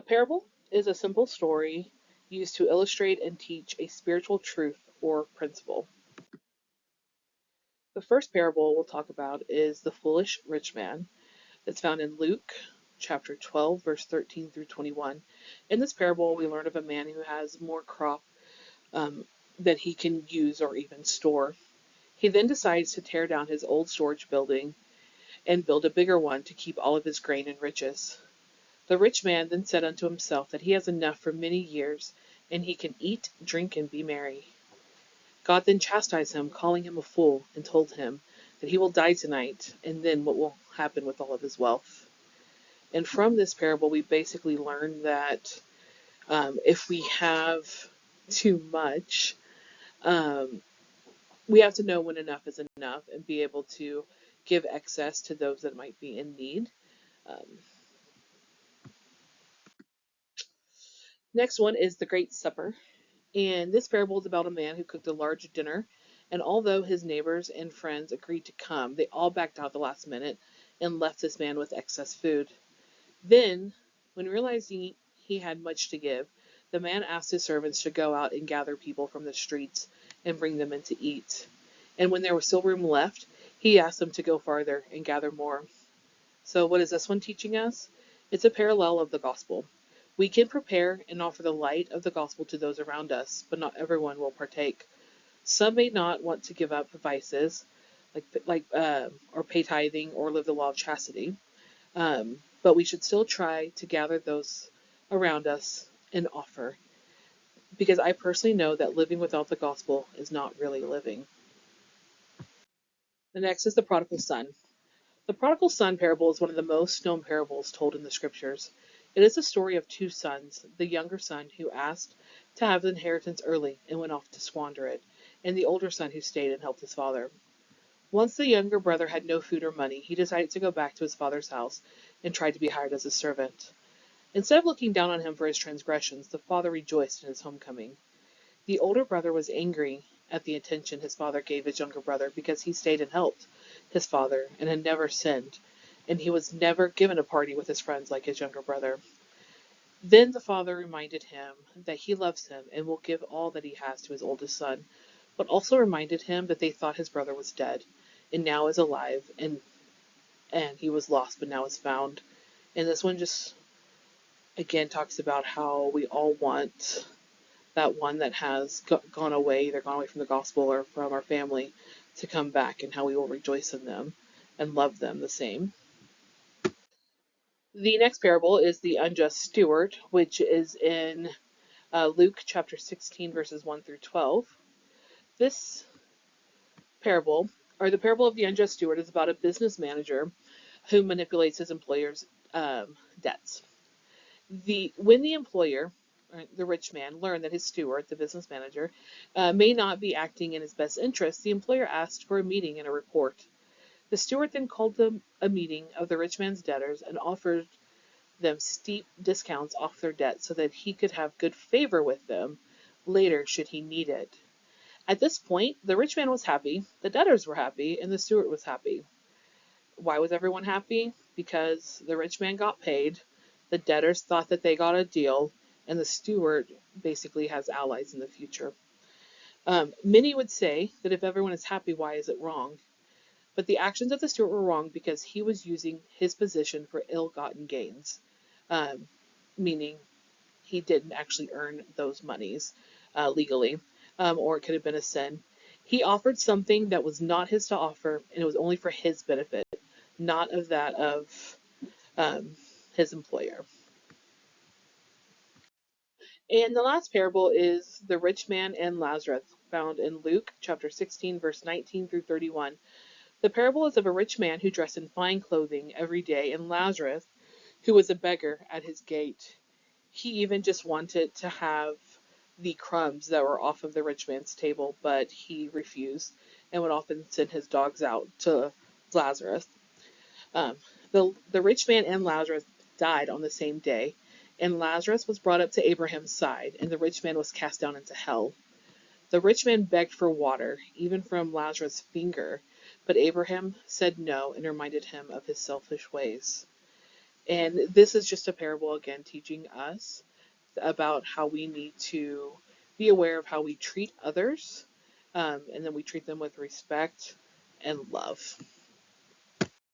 A parable is a simple story used to illustrate and teach a spiritual truth or principle. The first parable we'll talk about is the foolish rich man. It's found in Luke chapter 12, verse 13 through 21. In this parable, we learn of a man who has more crop um, that he can use or even store. He then decides to tear down his old storage building and build a bigger one to keep all of his grain and riches. The rich man then said unto himself that he has enough for many years, and he can eat, drink, and be merry. God then chastised him, calling him a fool, and told him that he will die tonight, and then what will happen with all of his wealth. And from this parable, we basically learn that if we have too much, um, we have to know when enough is enough and be able to give excess to those that might be in need. Um, Next one is the Great Supper. And this parable is about a man who cooked a large dinner. And although his neighbors and friends agreed to come, they all backed out at the last minute and left this man with excess food. Then, when realizing he had much to give, the man asked his servants to go out and gather people from the streets and bring them in to eat. And when there was still room left, he asked them to go farther and gather more. So, what is this one teaching us? It's a parallel of the gospel. We can prepare and offer the light of the gospel to those around us, but not everyone will partake. Some may not want to give up vices, or pay tithing or live the law of chastity. But we should still try to gather those around us and offer, because I personally know that living without the gospel is not really living. The next is the prodigal son. The prodigal son parable is one of the most known parables told in the scriptures. It is a story of two sons, the younger son who asked to have the inheritance early and went off to squander it, and the older son who stayed and helped his father. Once the younger brother had no food or money, he decided to go back to his father's house and tried to be hired as a servant. Instead of looking down on him for his transgressions, the father rejoiced in his homecoming. The older brother was angry at the attention his father gave his younger brother because he stayed and helped his father and had never sinned, and he was never given a party with his friends like his younger brother. Then the father reminded him that he loves him and will give all that he has to his oldest son, but also reminded him that they thought his brother was dead and now is alive, and he was lost but now is found. And this one just again talks about how we all want that one that has gone away, either gone away from the gospel or from our family, to come back, and how we will rejoice in them and love them the same. The next parable is the unjust steward, which is in Luke chapter 16, verses 1 through 12. This parable, or the parable of the unjust steward, is about a business manager who manipulates his employer's debts. When the employer, the rich man, learned that his steward, the business manager, may not be acting in his best interest, the employer asked for a meeting and a report. The steward then called a meeting of the rich man's debtors and offered them steep discounts off their debt so that he could have good favor with them later should he need it. At this point, the rich man was happy, the debtors were happy, and the steward was happy. Why was everyone happy? Because the rich man got paid, the debtors thought that they got a deal, and the steward basically has allies in the future. Many would say that if everyone is happy, why is it wrong? But the actions of the steward were wrong because he was using his position for ill-gotten gains, meaning he didn't actually earn those monies legally, or it could have been a sin. He offered something that was not his to offer, and it was only for his benefit, not of that of his employer. And the last parable is the rich man and Lazarus, found in Luke chapter 16, verse 19 through 31. The parable is of a rich man who dressed in fine clothing every day, and Lazarus, who was a beggar at his gate. He even just wanted to have the crumbs that were off of the rich man's table, but he refused and would often send his dogs out to Lazarus. Um, the rich man and Lazarus died on the same day, and Lazarus was brought up to Abraham's side, and the rich man was cast down into hell. The rich man begged for water, even from Lazarus' finger, but Abraham said no and reminded him of his selfish ways. And this is just a parable, again, teaching us about how we need to be aware of how we treat others, and then we treat them with respect and love.